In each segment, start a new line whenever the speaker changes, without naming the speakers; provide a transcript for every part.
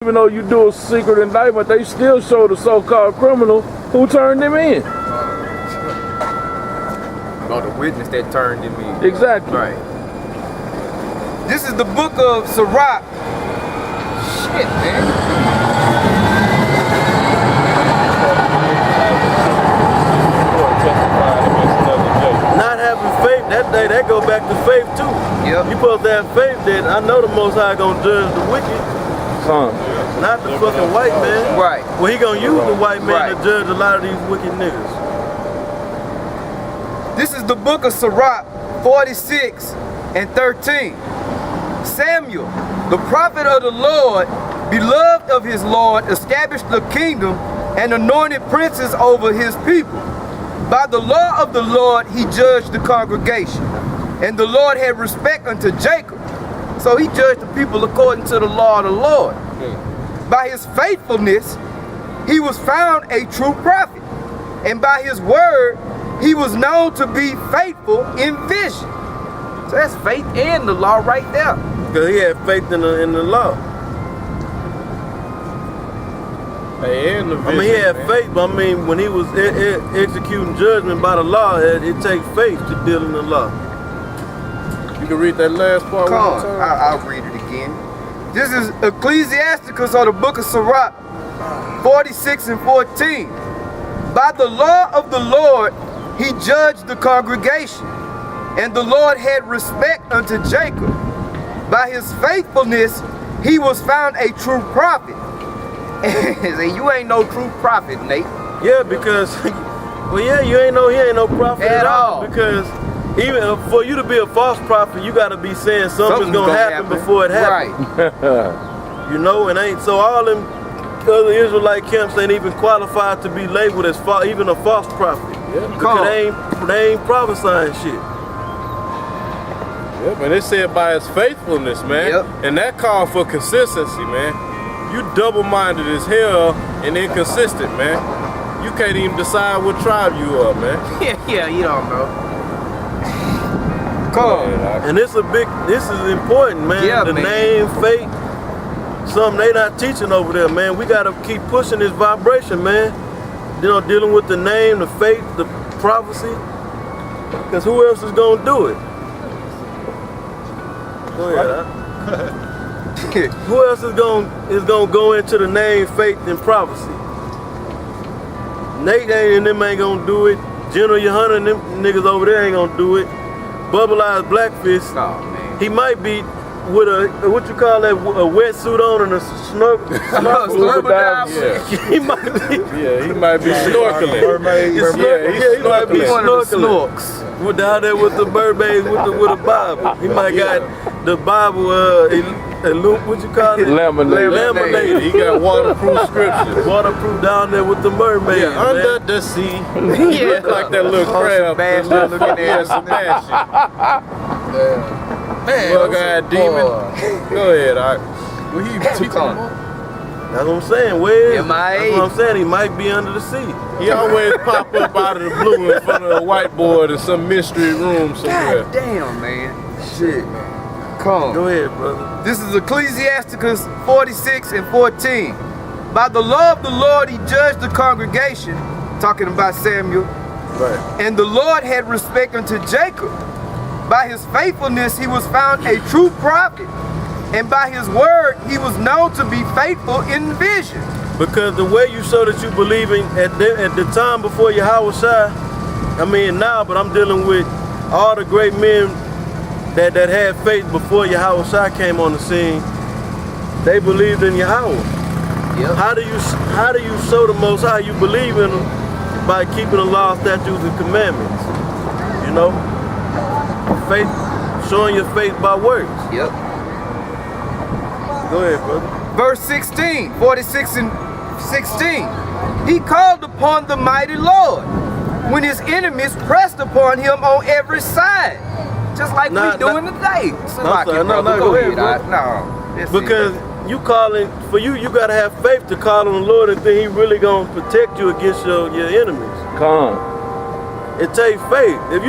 Even though you do a secret indictment, they still show the so-called criminal who turned him in.
Or the witness that turned him in.
Exactly.
Right. This is the book of Sirach. Shit, man.
Not having faith, that go back to faith too.
Yep.
You supposed to have faith that I know the Most High gonna judge the wicked. Not the fucking white man.
Right.
Well, he gonna use the white man
Right.
to judge a lot of these wicked niggas.
This is the book of Sirach 46 and 13. Samuel, the prophet of the Lord, beloved of his Lord, established the kingdom and anointed princes over his people. By the law of the Lord he judged the congregation, and the Lord had respect unto Jacob. So he judged the people according to the law of the Lord. By his faithfulness he was found a true prophet, and by his word he was known to be faithful in vision. So that's faith and the law right there.
Because he had faith in the law.
Hey, and the vision,
I mean, he had
man.
faith, but I mean, when he was executing judgment by the law, it takes faith to deal in the law.
You can read that last part one more time.
I'll read it again. This is Ecclesiasticus, or the book of Sirach 46 and 14. By the law of the Lord he judged the congregation, and the Lord had respect unto Jacob. By his faithfulness he was found a true prophet. You ain't no true prophet, Nate.
Yeah, because, well, yeah, he ain't no prophet at all. Because even for you to be a false prophet, you got to be saying something's gonna happen before it happens.
Right.
You know, and ain't so all them other Israelite camps ain't even qualified to be labeled as even a false prophet.
Yeah.
Because they ain't prophesying shit.
Yep, and it said by his faithfulness, man.
Yep.
And that called for consistency, man. You double-minded as hell and inconsistent, man. You can't even decide what tribe you are, man.
Yeah, you don't know.
And this is important, man.
Yeah,
the
man.
name, faith, something they not teaching over there, man. We gotta keep pushing this vibration, man. You know, dealing with the name, the faith, the prophecy. Because who else is gonna do it? Go ahead, huh? Who else is gonna go into the name, faith, and prophecy? Nate and them ain't gonna do it. General Yohana and them niggas over there ain't gonna do it. Bubble Eyes Blackfish,
Oh, man.
he might be with a, what you call that, a wetsuit on and a snorkel.
Snorkel dive.
Yeah.
He might be.
Yeah, he might be snorkeling.
He might be
One of the
snorkeling.
snorks.
With down there with the mermaids with a Bible. He might got the Bible, what you call it?
Laminated. He got waterproof scriptures.
Waterproof down there with the mermaids.
Yeah, under the sea. He look like that little crab.
Sebastian looking at
Sebastian.
Man,
Bug-eyed demon. Go ahead, all right.
Well, he teaching them all.
That's what I'm saying, Wes.
MIA.
That's what I'm saying, he might be under the sea.
He always pop up out of the blue in front of a whiteboard in some mystery room somewhere.
God damn, man. Shit. Come.
Go ahead, brother.
This is Ecclesiasticus 46 and 14. By the law of the Lord he judged the congregation, talking about Samuel,
Right.
and the Lord had respect unto Jacob. By his faithfulness he was found a true prophet, and by his word he was known to be faithful in vision.
Because the way you show that you believe in at the time before Yahweh Shai, I mean now, but I'm dealing with all the great men that had faith before Yahweh Shai came on the scene. They believed in Yahweh.
Yep.
How do you show the Most High you believe in him? By keeping the law, statutes, and commandments. You know? Faith, showing your faith by works.
Yep.
Go ahead, brother.
Verse 16, 46 and 16. He called upon the mighty Lord when his enemies pressed upon him on every side. Just like we doing today. So
No, go ahead, bro. Because you calling, for you gotta have faith to call on the Lord and think he really gonna protect you against your enemies.
Come.
It takes faith. If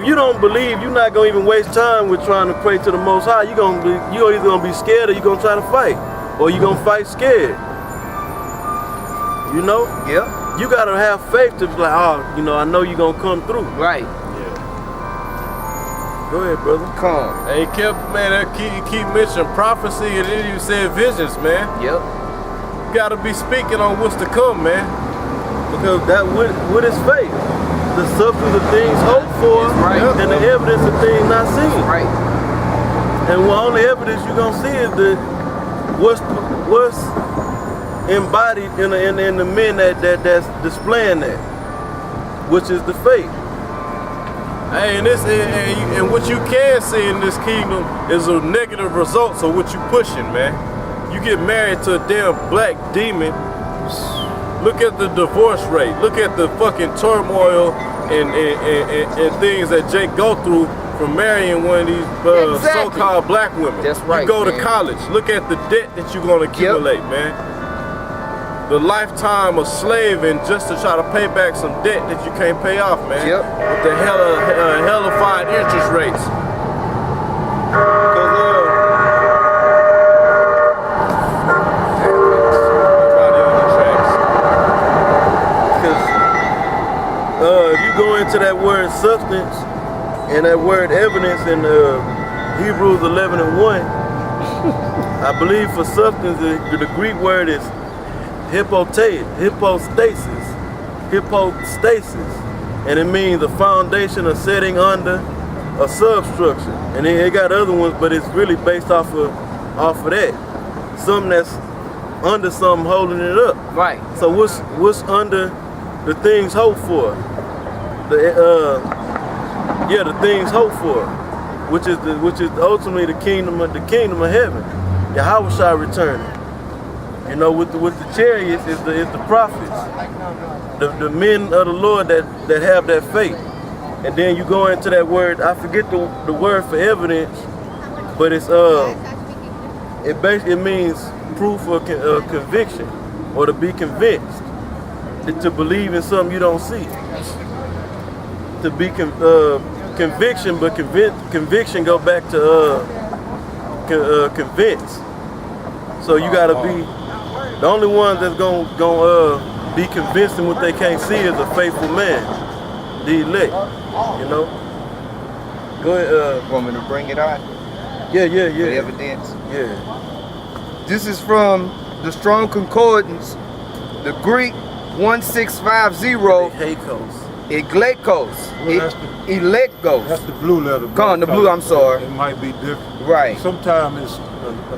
you don't believe, you're not gonna even waste time with trying to pray to the Most High. You're either gonna be scared or you're gonna try to fight. or you gonna fight scared. You know?
Yeah.
You gotta have faith to be like, oh, you know, I know you're gonna come through.
Right.
Go ahead, brother.
Come.
And he kept, man, you keep mentioning prophecy, and then you said visions, man.
Yep.
You gotta be speaking on what's to come, man.
Because that with his faith, the substance of things hoped for,
right.
And the evidence of things not seen.
Right.
And the only evidence you're gonna see is what's embodied in the men that's displaying that, which is the faith.
Hey, and what you can see in this kingdom is a negative results of what you pushing, man. You get married to a damn black demon. Look at the divorce rate. Look at the fucking turmoil and things that Jake go through from marrying one of these so-called black women.
That's right.
You go to
man.
college. Look at the debt that you're gonna accumulate, man. The lifetime of slaving just to try to pay back some debt that you can't pay off, man.
Yep.
With the hellified interest rates.
If you go into that word substance and that word evidence in Hebrews 11:1, I believe for substance the Greek word is hypostasis, and it means the foundation of setting under a substructure. And then it got other ones, but it's really based off of that. Something that's under something holding it up.
Right.
So what's under the things hoped for? The things hoped for, which is ultimately the kingdom of heaven. Yahweh shall return. You know, with the chariots is the prophets, the men of the Lord that have that faith. And then you go into that word. I forget the word for evidence, but it's it basically means proof of conviction, or to be convinced, to believe in something you don't see. To be conviction, but conviction go back to convince. So you gotta be the only one that's gonna be convinced in what they can't see is a faithful man, the elect. You know. Go ahead.
Want me to bring it out?
Yeah.
The evidence.
Yeah.
This is from the Strong Concordance, the Greek 1650.
Heikos.
Eglekos.
Well,
Electgos.
That's the blue letter.
Come on, the blue, I'm sorry.
It might be different.
Right.
Sometimes it's a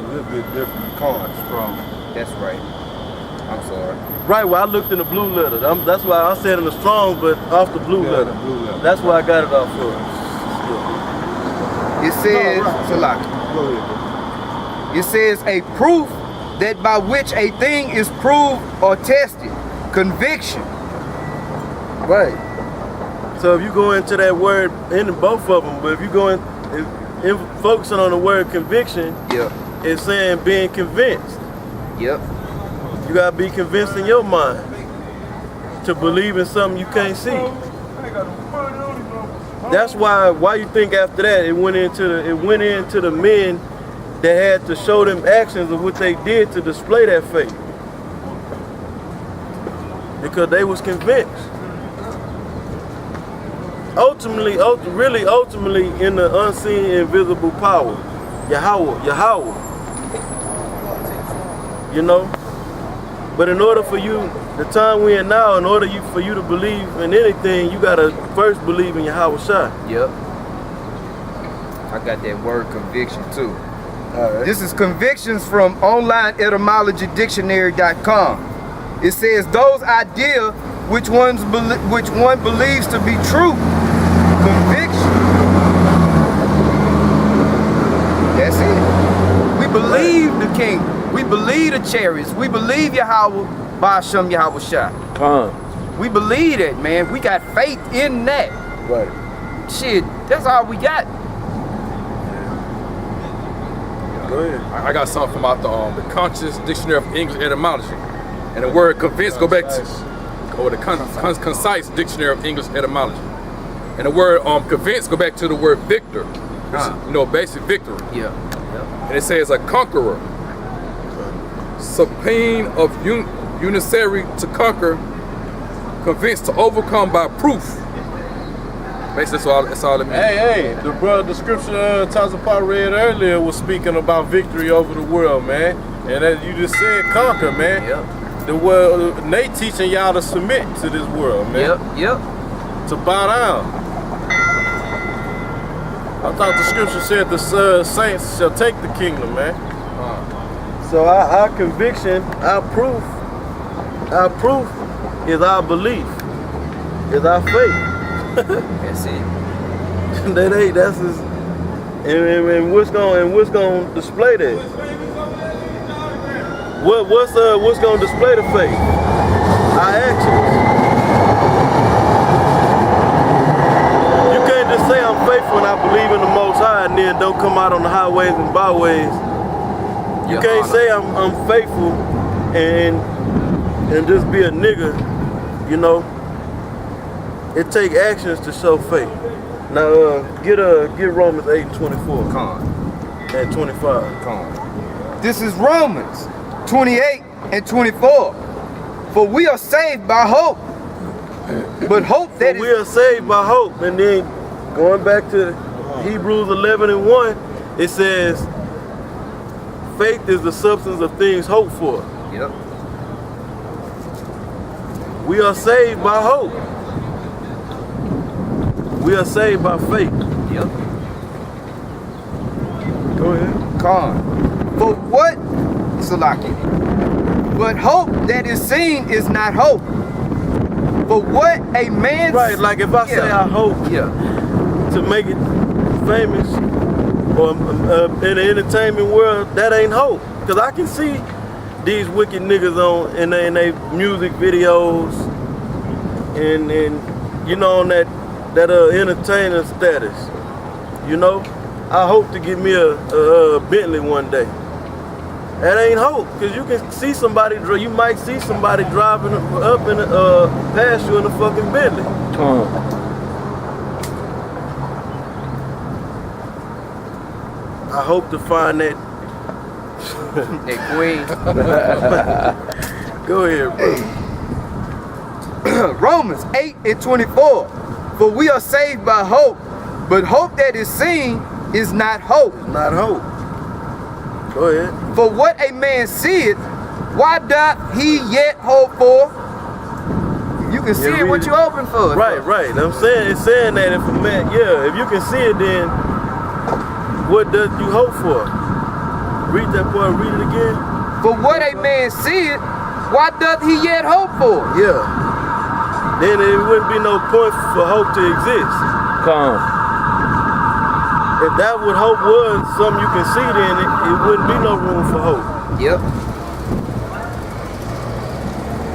little bit different. Strong.
That's right. I'm sorry.
Right, well I looked in the blue letter. That's why I said in the Strong, but off the blue letter.
The blue letter.
That's why I got it off for.
It says,
No, right.
Salaki.
Go ahead.
It says a proof that by which a thing is proved or tested. Conviction.
Right. So if you go into that word, in both of them, but if you go in focusing on the word conviction,
Yep.
it's saying being convinced.
Yep.
You gotta be convinced in your mind to believe in something you can't see. That's why you think after that it went into the men that had to show them actions of what they did to display that faith. Because they was convinced. Ultimately in the unseen, invisible power, Yahweh. You know? But in order for you, the time we're in now, in order for you to believe in anything, you gotta first believe in Yahweh Shai.
Yep. I got that word conviction too.
All right.
This is convictions from onlineetymologydictionary.com. It says those ideas which one believes to be true. Conviction. That's it. We believe the king. We believe the chariots. We believe Yahweh, Ba'ashem Yahweh Shai. We believe that, man. We got faith in that.
Right.
Shit, that's all we got.
Go ahead.
I got something from out the Conscious Dictionary of English Etymology. And the word convince go back to, or the Concise Dictionary of English Etymology. And the word convince go back to the word victor, which is, basic victory.
Yeah.
And it says a conqueror. supine of unnecessary to conquer, convinced to overcome by proof. Basically, that's all it means.
Hey, the scripture Tazapah read earlier was speaking about victory over the world, man. And as you just said, conquer, man.
Yep.
The world, they teaching y'all to submit to this world, man.
Yep.
To bow down. I thought the scripture said the saints shall take the kingdom, man.
So our conviction, our proof is our belief, is our faith.
That's it.
That's his, and what's gonna display that? What's gonna display the faith? Our actions. You can't just say I'm faithful and I believe in the Most High and then don't come out on the highways and byways. You can't say I'm faithful and just be a nigga, you know. It take actions to show faith. Now get Romans 8:24. And 25.
This is Romans 28 and 24. For we are saved by hope. But hope that
we are saved by hope. And then going back to Hebrews 11 and 1, it says, faith is the substance of things hoped for.
Yep.
We are saved by hope. We are saved by faith.
Yep.
Go ahead.
For what? Salaki. But hope that is seen is not hope. For what a man.
Right, like if I say I hope to make it famous or in the entertainment world, that ain't hope. Because I can see these wicked niggas in they music videos and you know, on that entertainer status. You know, I hope to get me a Bentley one day. That ain't hope, because you can see somebody, you might see somebody driving up in past you in a fucking Bentley. I hope to find that.
That queen.
Go ahead, bro.
Romans 8 and 24. For we are saved by hope, but hope that is seen is not hope.
It's not hope. Go ahead.
For what a man seeth, why doth he yet hope for? You can see it, what you hoping for.
Right. I'm saying, it's saying that if a man, if you can see it, then what does you hope for? Read that part, read it again.
For what a man seeth, why doth he yet hope for?
Yeah. Then it wouldn't be no point for hope to exist. If that what hope was, something you can see, then it wouldn't be no room for hope.
Yep.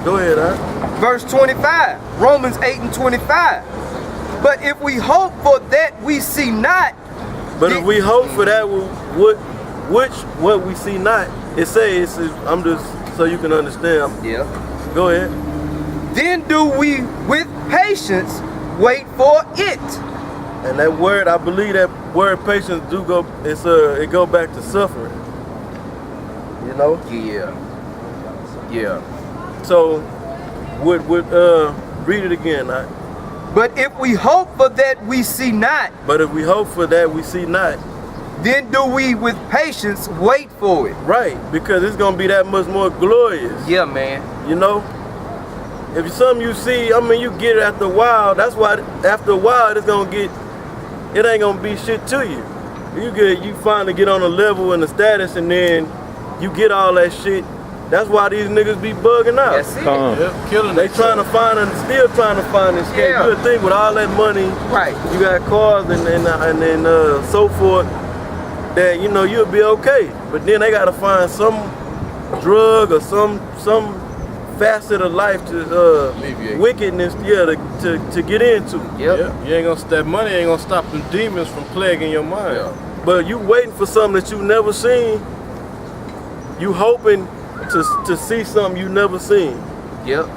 Go ahead,
Verse 25, Romans 8 and 25. But if we hope for that we see not.
But if we hope for that, what we see not, it says, I'm just, so you can understand.
Yeah.
Go ahead.
Then do we with patience wait for it.
And that word, I believe that word patience it go back to suffering. You know?
Yeah.
So read it again.
But if we hope for that we see not.
But if we hope for that we see not.
Then do we with patience wait for it.
Right, because it's gonna be that much more glorious.
Yeah, man.
You know? If it's something you see, I mean, you get it after a while. That's why after a while it ain't gonna be shit to you. You finally get on a level and a status, and then you get all that shit. That's why these niggas be bugging out.
That's it.
Killing
They still trying to find escape.
Yeah.
You would think with all that money,
Right.
you got cars and so forth, that you know you'll be okay. But then they gotta find some drug or some facet of life to wickedness, to get into.
Yep.
You ain't gonna. That money ain't gonna stop them demons from plaguing your mind.
But you waiting for something that you never seen. You hoping to see something you never seen.
Yep.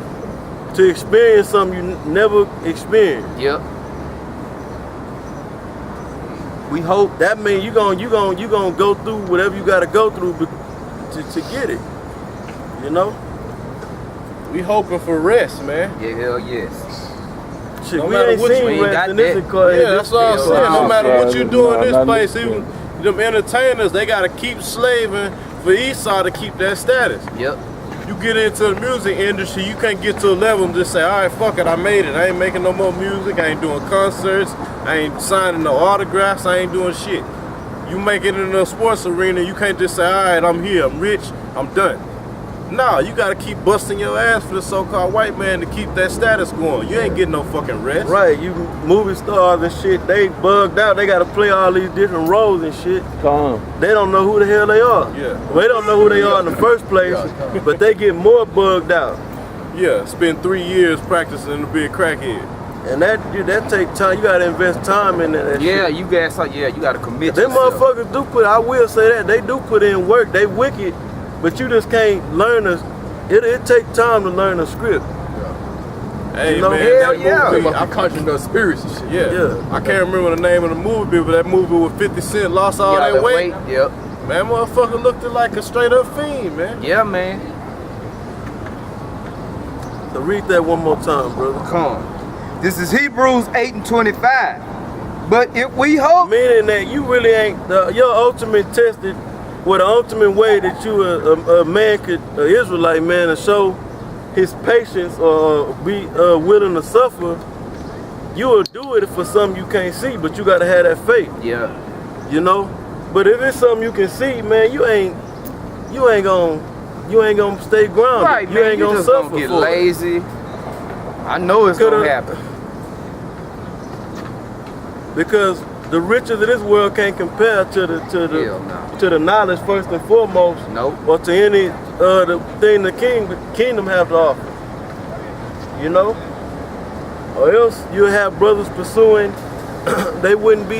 To experience something you never experienced.
Yep. We hope.
That means you gonna go through whatever you gotta go through to get it. You know?
We hoping for rest, man.
Yeah, hell yes.
Shit,
No
we
matter
ain't
what
seen
you- we ain't
rest
got
in this
that.
economy.
Yeah, that's what I'm saying. No
nah,
matter what you do in this
nah,
place,
nah,
even them entertainers, they gotta keep slaving for Esau to keep that status.
Yep.
You get into the music industry, you can't get to a level and just say, all right, fuck it, I made it. I ain't making no more music. I ain't doing concerts. I ain't signing no autographs. I ain't doing shit. You make it in a sports arena, you can't just say, all right, I'm here, I'm rich, I'm done. No, you gotta keep busting your ass for the so-called white man to keep that status going. You ain't getting no fucking rest.
Right, you movie stars and shit, they bugged out. They gotta play all these different roles and shit. They don't know who the hell they are.
Yeah.
They don't know who they are in the first place, but they get more bugged out.
Yeah, spend 3 years practicing to be a crackhead.
And that take time. You gotta invest time in that
Yeah,
shit.
you gotta commit
Them
yourself.
motherfuckers do put, I will say that, they do put in work. They wicked, but you just can't learn it take time to learn a script.
Hey,
You know,
man,
hell
that
yeah.
movie,
I'm conjuring the spirits and shit.
yeah. I can't remember the name of the movie, but that movie with 50 Cent lost all
Yeah,
that weight.
Yep.
Man, motherfucker looked like a straight up fiend, man.
Yeah, man.
So read that one more time, brother.
Come on. This is Hebrews 8 and 25. But if we hope,
Meaning that you really ain't, your ultimate tested, well, the ultimate way that you a man could, an Israelite man, to show his patience or be willing to suffer, you will do it for something you can't see, but you gotta have that faith,
yeah,
you know. But if it's something you can see, man, you ain't gonna stay grounded.
right,
you
man,
ain't
you
gonna
just
suffer
gonna get
for it.
lazy. I know it's gonna happen.
Because the riches of this world can't compare to
Hell no.
the knowledge first and foremost,
Nope.
or to any the thing the kingdom have to offer. You know, or else you'll have brothers pursuing. They wouldn't be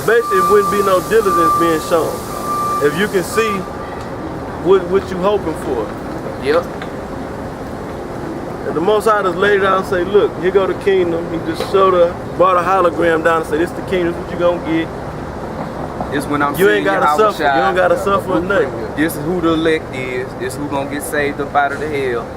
basically it wouldn't be no diligence being shown if you can see what you hoping for.
Yep.
And the Most High just laid it out and say, look, here go the kingdom. He just brought a hologram down and say, this the kingdom, this what you gonna get.
This when I'm
You ain't
seeing
gotta
Yahweh
suffer. You don't gotta suffer nothing.
This is who the elect is. This who gonna get saved up out of the hell.